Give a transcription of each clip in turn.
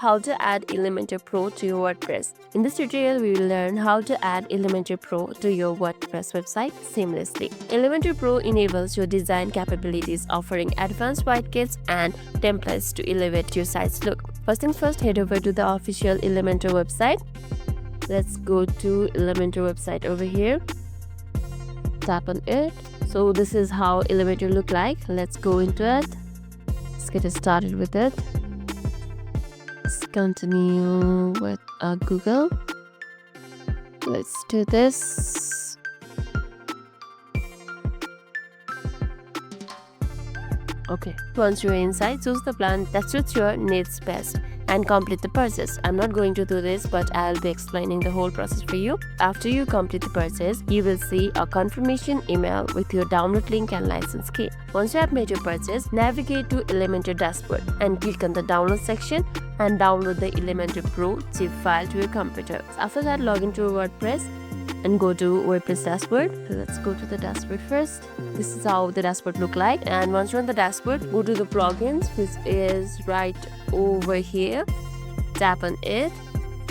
How to add Elementor Pro to your WordPress. In this tutorial, we will learn how to add Elementor Pro to your WordPress website seamlessly. Elementor Pro enables your design capabilities, offering advanced widgets and templates to elevate your site's look. First things first, head over to the official Elementor website. Let's go to Elementor website over here. Tap on it. So this is how Elementor look like. Let's go into it. Let's get started with it. Let's continue with Google. Let's do this. Okay, once you're inside, choose the plan that suits your needs best and complete the purchase. I'm not going to do this, but I'll be explaining the whole process for you. After you complete the purchase, you will see a confirmation email with your download link and license key. Once you have made your purchase, navigate to Elementor dashboard and click on the download section and download the Elementor Pro zip file to your computer. After that, log into WordPress and go to WordPress dashboard. So let's go to the dashboard first. This is how the dashboard look like. And once you're on the dashboard, go to the plugins, which is right over here. Tap on it,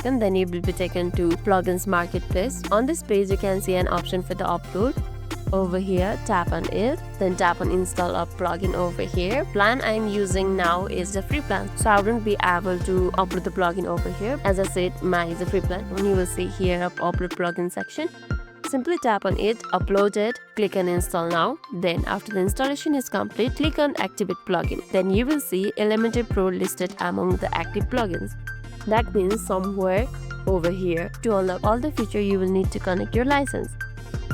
and then you will be taken to plugins marketplace. On this page, you can see an option for the upload. Over here, tap on it, then tap on install a plugin over here. Plan I'm using now is the free plan, so I wouldn't be able to upload the plugin over here. As I said, mine is a free plan. And you will see here upload plugin section. Simply tap on it, upload it, click on install now. Then after the installation is complete, click on activate plugin. Then you will see Elementor Pro listed among the active plugins. That means somewhere over here. To unlock all the features, you will need to connect your license.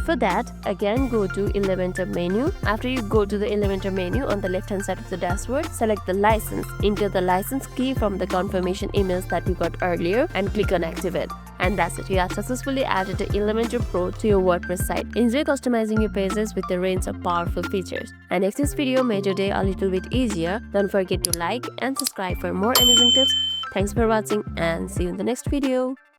For that, again go to Elementor menu. After you go to the Elementor menu, on the left hand side of the dashboard, select the license, enter the license key from the confirmation emails that you got earlier, and click on activate. And that's it, you have successfully added the Elementor Pro to your WordPress site. Enjoy customizing your pages with a range of powerful features. And if this video made your day a little bit easier, don't forget to like and subscribe for more amazing tips. Thanks for watching and see you in the next video.